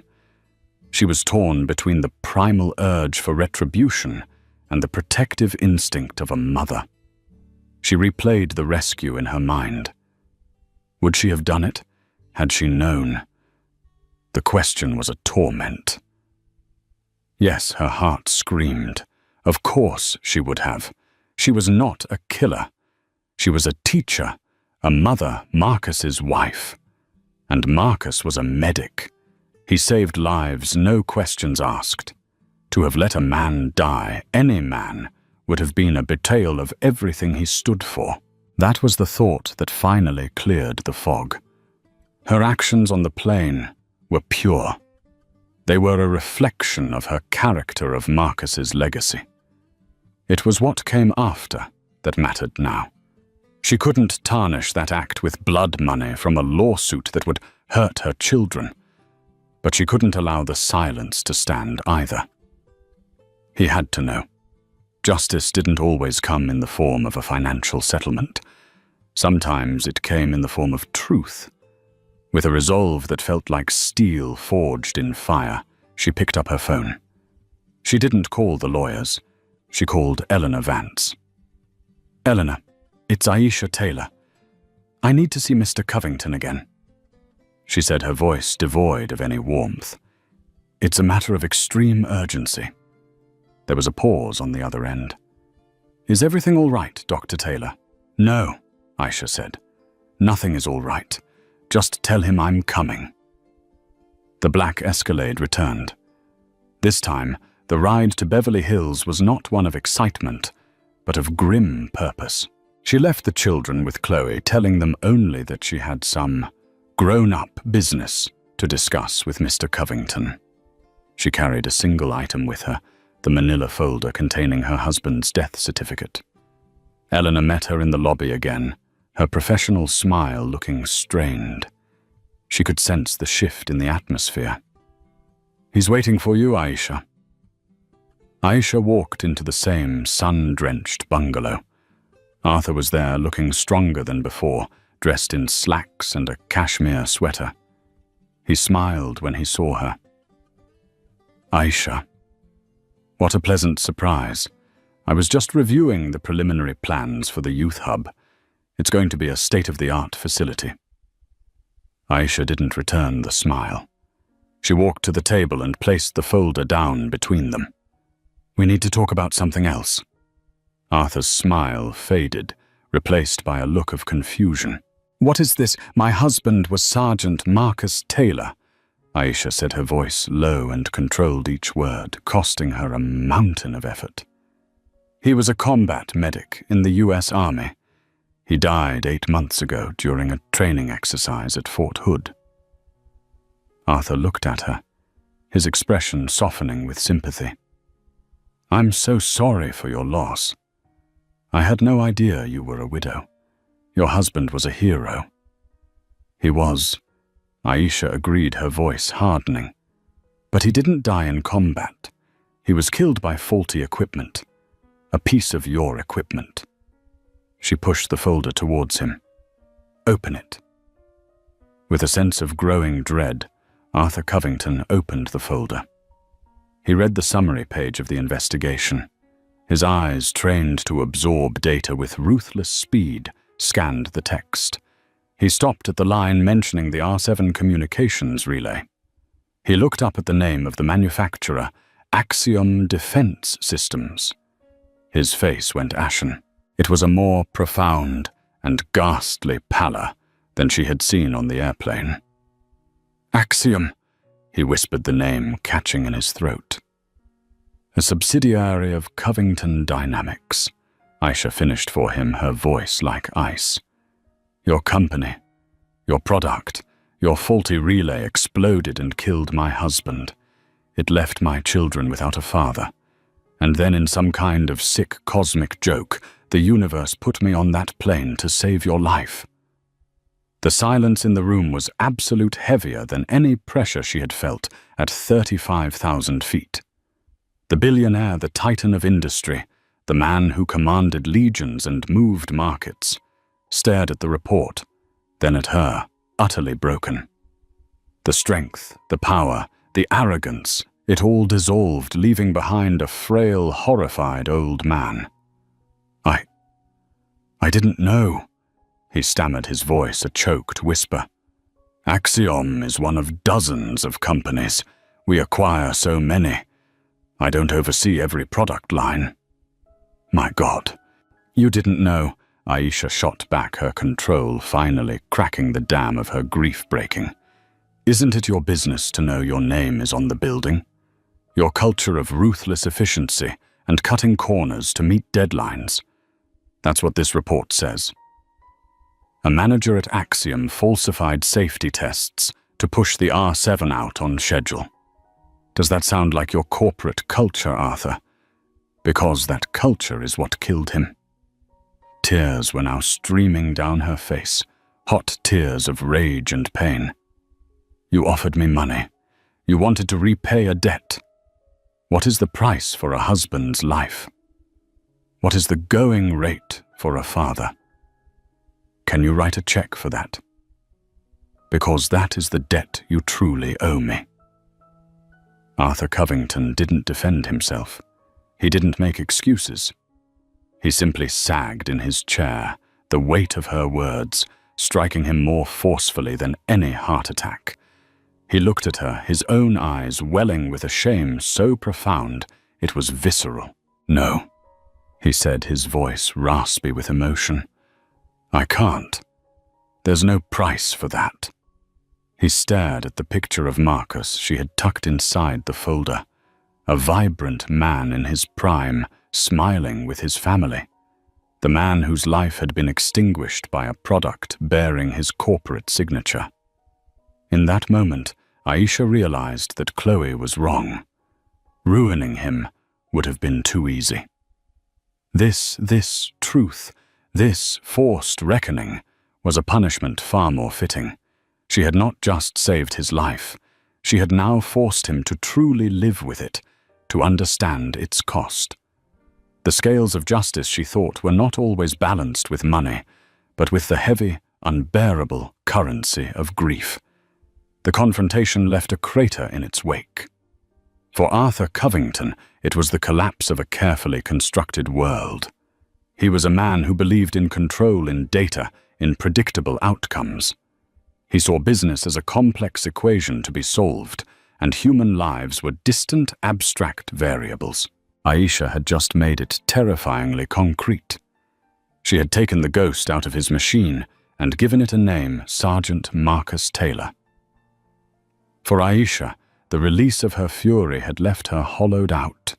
She was torn between the primal urge for retribution and the protective instinct of a mother. She replayed the rescue in her mind. Would she have done it, had she known? The question was a torment. Yes, her heart screamed. Of course she would have. She was not a killer. She was a teacher, a mother, Marcus's wife. And Marcus was a medic. He saved lives, no questions asked. To have let a man die, any man, would have been a betrayal of everything he stood for. That was the thought that finally cleared the fog. Her actions on the plane were pure. They were a reflection of her character, of Marcus's legacy. It was what came after that mattered now. She couldn't tarnish that act with blood money from a lawsuit that would hurt her children. But she couldn't allow the silence to stand either. He had to know. Justice didn't always come in the form of a financial settlement. Sometimes it came in the form of truth. With a resolve that felt like steel forged in fire, she picked up her phone. She didn't call the lawyers. She called Eleanor Vance. "Eleanor, it's Aisha Taylor. I need to see Mr. Covington again," she said, her voice devoid of any warmth. "It's a matter of extreme urgency." There was a pause on the other end. "Is everything all right, Dr. Taylor?" "No," Aisha said. "Nothing is all right. Just tell him I'm coming." The black Escalade returned. This time, the ride to Beverly Hills was not one of excitement, but of grim purpose. She left the children with Chloe, telling them only that she had some grown-up business to discuss with Mr. Covington. She carried a single item with her, the manila folder containing her husband's death certificate. Eleanor met her in the lobby again, her professional smile looking strained. She could sense the shift in the atmosphere. "He's waiting for you, Aisha." Aisha walked into the same sun-drenched bungalow. Arthur was there, looking stronger than before, dressed in slacks and a cashmere sweater. He smiled when he saw her. "Aisha." What a pleasant surprise. I was just reviewing the preliminary plans for the youth hub. It's going to be a state-of-the-art facility. Aisha didn't return the smile. She walked to the table and placed the folder down between them. We need to talk about something else. Arthur's smile faded, replaced by a look of confusion. What is this? My husband was Sergeant Marcus Taylor. Aisha said, her voice low and controlled each word, costing her a mountain of effort. He was a combat medic in the U.S. Army. He died 8 months ago during a training exercise at Fort Hood. Arthur looked at her, his expression softening with sympathy. I'm so sorry for your loss. I had no idea you were a widow. Your husband was a hero. He was, Aisha agreed, her voice hardening. But he didn't die in combat. He was killed by faulty equipment. A piece of your equipment. She pushed the folder towards him. Open it. With a sense of growing dread, Arthur Covington opened the folder. He read the summary page of the investigation. His eyes, trained to absorb data with ruthless speed, scanned the text. He stopped at the line mentioning the R7 communications relay. He looked up at the name of the manufacturer, Axiom Defense Systems. His face went ashen. It was a more profound and ghastly pallor than she had seen on the airplane. Axiom, he whispered the name, catching in his throat. A subsidiary of Covington Dynamics, Aisha finished for him, her voice like ice. Your company, your product, your faulty relay exploded and killed my husband. It left my children without a father. And then in some kind of sick cosmic joke, the universe put me on that plane to save your life. The silence in the room was absolute, heavier than any pressure she had felt at 35,000 feet. The billionaire, the titan of industry, the man who commanded legions and moved markets, stared at the report, then at her, utterly broken. The strength, the power, the arrogance, it all dissolved, leaving behind a frail, horrified old man. I didn't know, he stammered, his voice a choked whisper. Axiom is one of dozens of companies. We acquire so many. I don't oversee every product line. My God. You didn't know, Aisha shot back, her control finally cracking the dam of her grief-breaking. Isn't it your business to know your name is on the building? Your culture of ruthless efficiency and cutting corners to meet deadlines. That's what this report says. A manager at Axiom falsified safety tests to push the R7 out on schedule. Does that sound like your corporate culture, Arthur? Because that culture is what killed him. Tears were now streaming down her face, hot tears of rage and pain. You offered me money. You wanted to repay a debt. What is the price for a husband's life? What is the going rate for a father? Can you write a check for that? Because that is the debt you truly owe me. Arthur Covington didn't defend himself. He didn't make excuses. He simply sagged in his chair, the weight of her words striking him more forcefully than any heart attack. He looked at her, his own eyes welling with a shame so profound it was visceral. No, he said, his voice raspy with emotion. I can't. There's no price for that. He stared at the picture of Marcus she had tucked inside the folder, a vibrant man in his prime, smiling with his family, the man whose life had been extinguished by a product bearing his corporate signature. In that moment, Aisha realized that Chloe was wrong. Ruining him would have been too easy. This truth, this forced reckoning, was a punishment far more fitting. She had not just saved his life, she had now forced him to truly live with it, to understand its cost. The scales of justice, she thought, were not always balanced with money, but with the heavy, unbearable currency of grief. The confrontation left a crater in its wake. For Arthur Covington, it was the collapse of a carefully constructed world. He was a man who believed in control in data, in predictable outcomes. He saw business as a complex equation to be solved, and human lives were distant, abstract variables. Aisha had just made it terrifyingly concrete. She had taken the ghost out of his machine and given it a name, Sergeant Marcus Taylor. For Aisha, the release of her fury had left her hollowed out,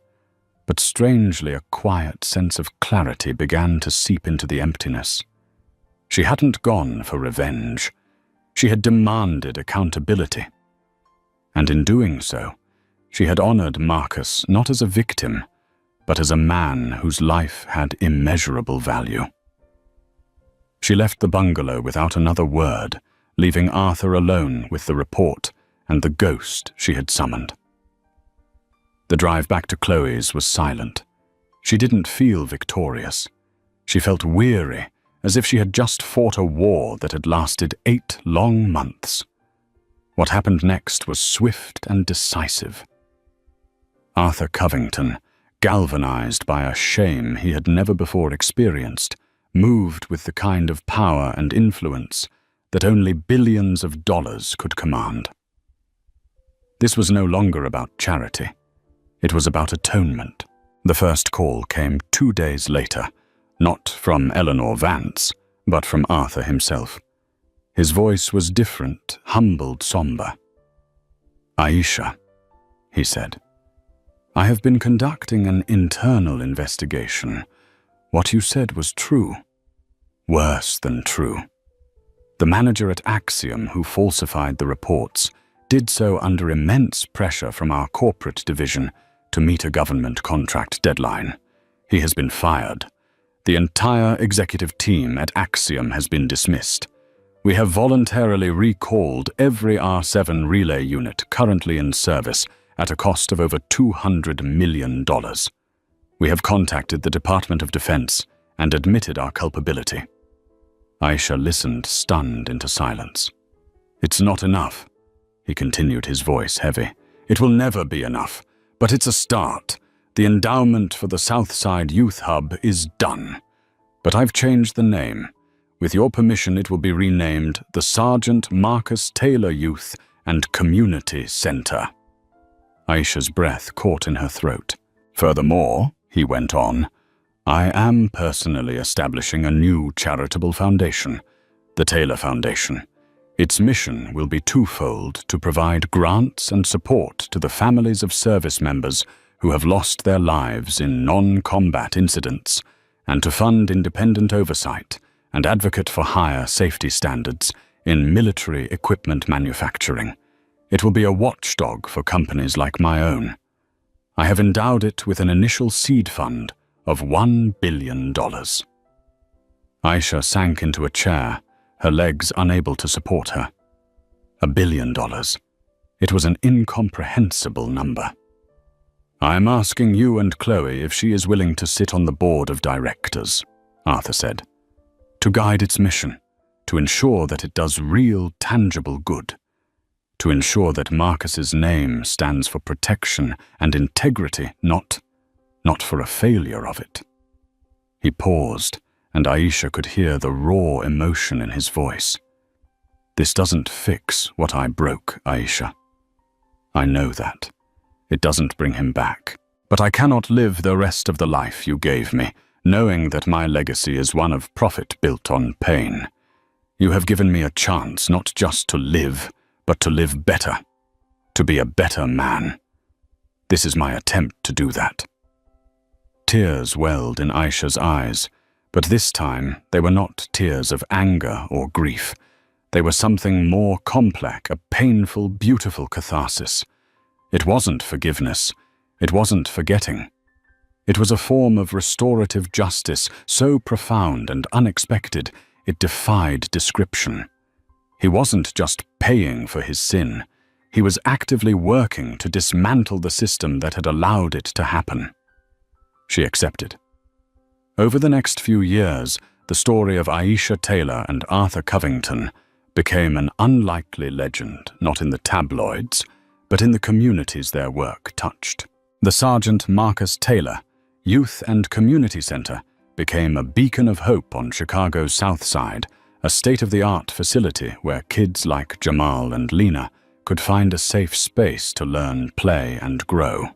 but strangely a quiet sense of clarity began to seep into the emptiness. She hadn't gone for revenge. She had demanded accountability. And in doing so, she had honored Marcus not as a victim, but as a man whose life had immeasurable value. She left the bungalow without another word, leaving Arthur alone with the report and the ghost she had summoned. The drive back to Chloe's was silent. She didn't feel victorious. She felt weary, as if she had just fought a war that had lasted 8 long months. What happened next was swift and decisive. Arthur Covington, galvanized by a shame he had never before experienced, moved with the kind of power and influence that only billions of dollars could command. This was no longer about charity. It was about atonement. The first call came 2 days later, not from Eleanor Vance, but from Arthur himself. His voice was different, humbled, somber. "Aisha," he said, "I have been conducting an internal investigation. What you said was true. Worse than true. The manager at Axiom who falsified the reports did so under immense pressure from our corporate division to meet a government contract deadline. He has been fired. The entire executive team at Axiom has been dismissed. We have voluntarily recalled every R7 relay unit currently in service at a cost of over $200 million. We have contacted the Department of Defense and admitted our culpability." Aisha listened, stunned into silence. "It's not enough," he continued, his voice heavy. "It will never be enough, but it's a start. The endowment for the Southside Youth Hub is done. But I've changed the name. With your permission, it will be renamed the Sergeant Marcus Taylor Youth and Community Center." Aisha's breath caught in her throat. "Furthermore," he went on, "I am personally establishing a new charitable foundation, the Taylor Foundation. Its mission will be twofold: to provide grants and support to the families of service members who have lost their lives in non-combat incidents, and to fund independent oversight and advocate for higher safety standards in military equipment manufacturing. It will be a watchdog for companies like my own. I have endowed it with an initial seed fund of $1 billion. Aisha sank into a chair, her legs unable to support her. $1 billion. It was an incomprehensible number. "I am asking you and Chloe if she is willing to sit on the board of directors," Arthur said, "to guide its mission, to ensure that it does real, tangible good, to ensure that Marcus's name stands for protection and integrity, not for a failure of it." He paused, and Aisha could hear the raw emotion in his voice. "This doesn't fix what I broke, Aisha. I know that. It doesn't bring him back. But I cannot live the rest of the life you gave me, knowing that my legacy is one of profit built on pain. You have given me a chance not just to live, but to live better, to be a better man. This is my attempt to do that." Tears welled in Aisha's eyes, but this time they were not tears of anger or grief. They were something more complex, a painful, beautiful catharsis. It wasn't forgiveness. It wasn't forgetting. It was a form of restorative justice so profound and unexpected it defied description. He wasn't just paying for his sin. He was actively working to dismantle the system that had allowed it to happen. She accepted. Over the next few years, the story of Aisha Taylor and Arthur Covington became an unlikely legend, not in the tabloids, but in the communities their work touched. The Sergeant Marcus Taylor Youth and Community Center became a beacon of hope on Chicago's South Side, a state-of-the-art facility where kids like Jamal and Lena could find a safe space to learn, play, and grow.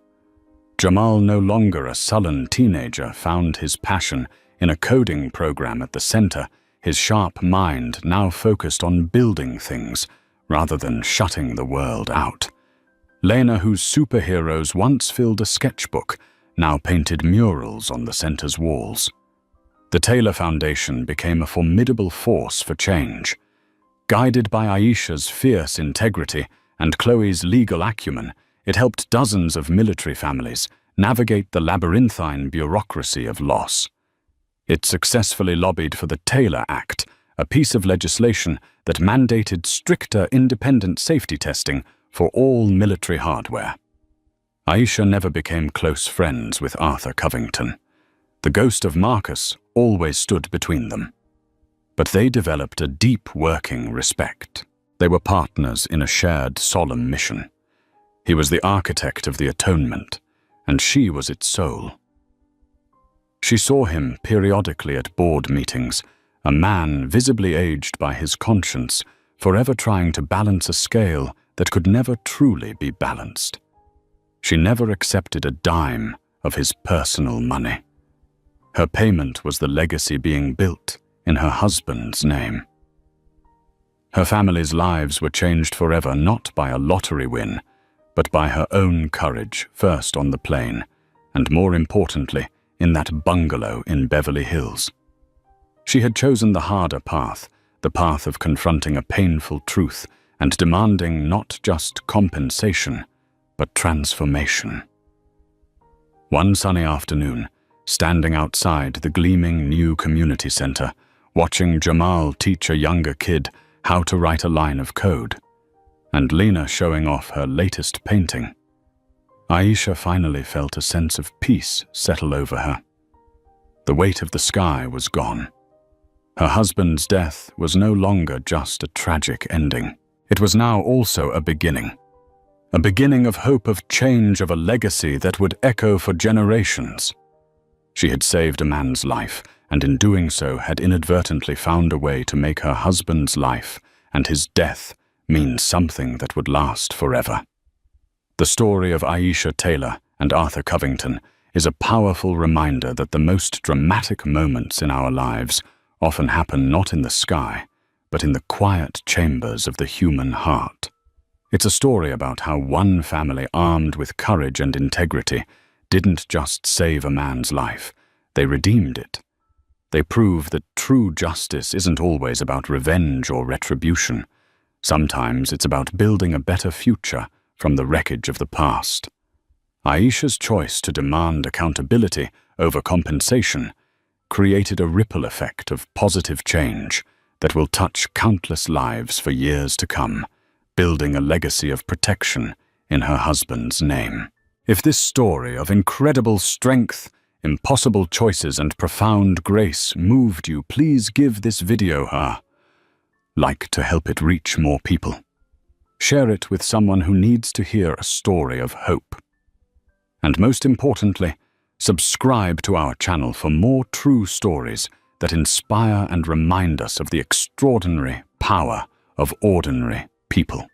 Jamal, no longer a sullen teenager, found his passion in a coding program at the center, his sharp mind now focused on building things rather than shutting the world out. Lena, whose superheroes once filled a sketchbook, now painted murals on the center's walls. The Taylor Foundation became a formidable force for change. Guided by Aisha's fierce integrity and Chloe's legal acumen, it helped dozens of military families navigate the labyrinthine bureaucracy of loss. It successfully lobbied for the Taylor Act, a piece of legislation that mandated stricter independent safety testing for all military hardware. Aisha never became close friends with Arthur Covington. The ghost of Marcus always stood between them. But they developed a deep working respect. They were partners in a shared solemn mission. He was the architect of the atonement, and she was its soul. She saw him periodically at board meetings, a man visibly aged by his conscience, forever trying to balance a scale that could never truly be balanced. She never accepted a dime of his personal money. Her payment was the legacy being built in her husband's name. Her family's lives were changed forever not by a lottery win, but by her own courage, first on the plane, and more importantly, in that bungalow in Beverly Hills. She had chosen the harder path, the path of confronting a painful truth and demanding not just compensation, but transformation. One sunny afternoon, standing outside the gleaming new community center, watching Jamal teach a younger kid how to write a line of code, and Lena showing off her latest painting, Aisha finally felt a sense of peace settle over her. The weight of the sky was gone. Her husband's death was no longer just a tragic ending. It was now also a beginning of hope, of change, of a legacy that would echo for generations. She had saved a man's life, and in doing so had inadvertently found a way to make her husband's life and his death mean something that would last forever. The story of Aisha Taylor and Arthur Covington is a powerful reminder that the most dramatic moments in our lives often happen not in the sky, but in the quiet chambers of the human heart. It's a story about how one family armed with courage and integrity didn't just save a man's life, they redeemed it. They prove that true justice isn't always about revenge or retribution. Sometimes it's about building a better future from the wreckage of the past. Aisha's choice to demand accountability over compensation created a ripple effect of positive change that will touch countless lives for years to come, building a legacy of protection in her husband's name. If this story of incredible strength, impossible choices, and profound grace moved you, please give this video a like to help it reach more people. Share it with someone who needs to hear a story of hope. And most importantly, subscribe to our channel for more true stories that inspire and remind us of the extraordinary power of ordinary people.